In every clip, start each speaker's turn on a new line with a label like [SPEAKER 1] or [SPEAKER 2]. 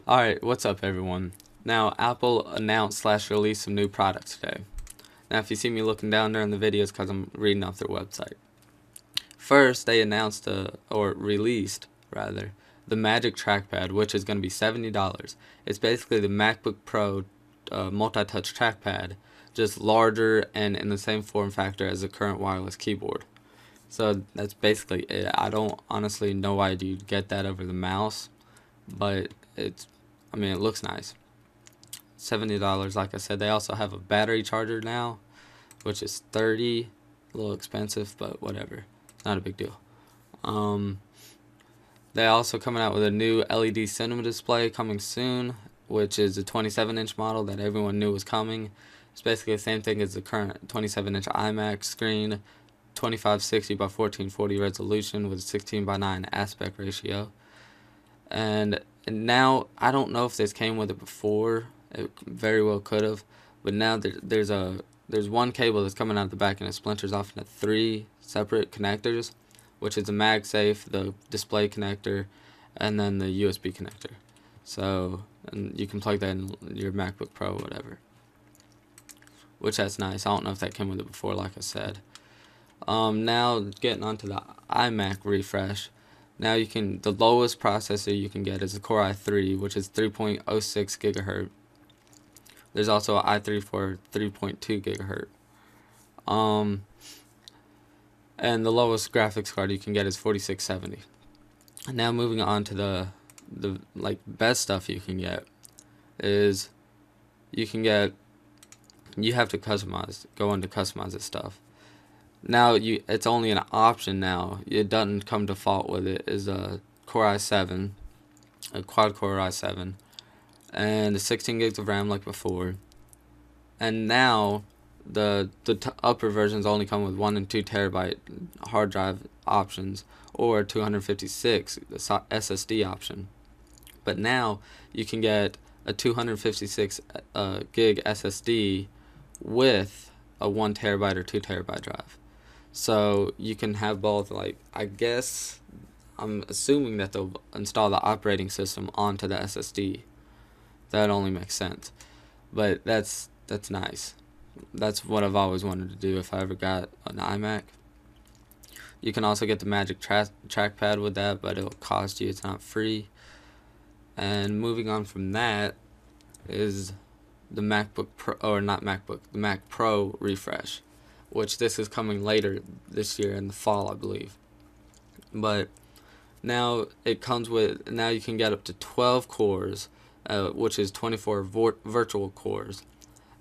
[SPEAKER 1] Alright, what's up everyone? Now, Apple announced / released some new products today. Now, if you see me looking down there in the videos, because I'm reading off their website. First, they announced, or released, rather, the Magic Trackpad, which is going to be $70. It's basically the MacBook Pro multi-touch trackpad, just larger and in the same form factor as the current wireless keyboard. So that's basically it. I don't honestly know why you'd get that over the mouse, but it looks nice. $70, like I said. They also have a battery charger now, which is $30. A little expensive, but whatever. Not a big deal. They also coming out with a new LED cinema display coming soon, which is a 27-inch model that everyone knew was coming. It's basically the same thing as the current 27-inch iMacs screen, 2560 by 1440 resolution with 16 by 9 aspect ratio. And now, I don't know if this came with it before. It very well could have, but now there's one cable that's coming out the back and it splinters off into 3 separate connectors, which is the MagSafe, the display connector, and then the USB connector. So, and you can plug that in your MacBook Pro, whatever. Which that's nice. I don't know if that came with it before, like I said. Now getting onto the iMac refresh. Now the lowest processor you can get is the Core i3, which is 3.06 gigahertz. There's also an i3 for 3.2 gigahertz. And the lowest graphics card you can get is 4670. Now moving on to the best stuff you can get is you have to go into customize this stuff. Now it's only an option now. It doesn't come default with it. Is a Core i7, a quad core i7, and the 16 gigs of RAM like before. And now the upper versions only come with 1 and 2 terabyte hard drive options, or 256 SSD option. But now you can get a 256 gig SSD with a 1 terabyte or 2 terabyte drive. So you can have both. I guess I'm assuming that they'll install the operating system onto the SSD. That only makes sense, but that's nice. That's what I've always wanted to do if I ever got an iMac. You can also get the Magic Trackpad with that, but it'll cost you. It's not free. And moving on from that is the MacBook Pro, or not MacBook, the Mac Pro refresh, which this is coming later this year in the fall, I believe. But now it comes with, now you can get up to 12 cores, which is 24 virtual cores,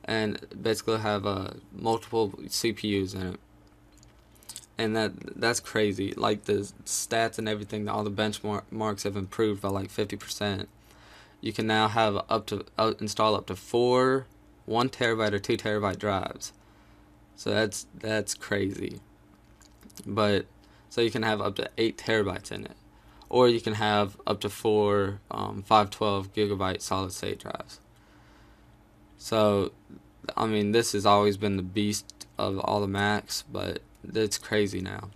[SPEAKER 1] and basically have multiple CPUs in it. And that's crazy. Like, the stats and everything, all the benchmarks have improved by like 50%. You can now have install up to 4 1 terabyte or 2 terabyte drives. So that's crazy. But so you can have up to 8 terabytes in it, or you can have up to 4 512 gigabyte solid state drives. So this has always been the beast of all the Macs, but it's crazy now.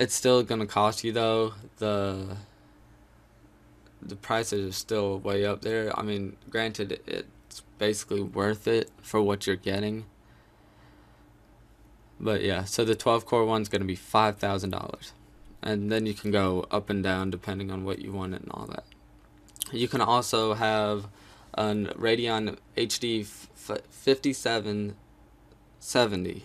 [SPEAKER 1] It's still gonna cost you though. The prices are still way up there. Granted, it's basically worth it for what you're getting. But yeah, so the 12 core one's gonna be $5,000, and then you can go up and down depending on what you want and all that. You can also have a Radeon HD 5770,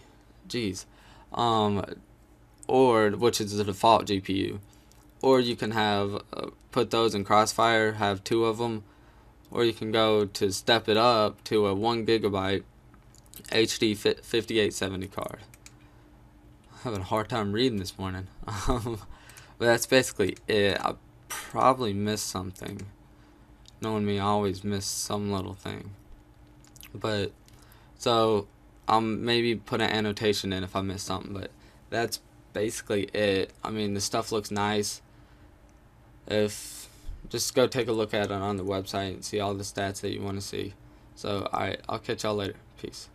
[SPEAKER 1] or which is the default GPU, or you can have put those in Crossfire, have 2 of them, or you can go to step it up to a 1 gigabyte HD 5870 card. I'm having a hard time reading this morning. But that's basically it. I probably missed something. Knowing me, I always miss some little thing. But so I'll maybe put an annotation in if I miss something, but that's basically it. The stuff looks nice. Just go take a look at it on the website and see all the stats that you want to see. So alright, I'll catch y'all later. Peace.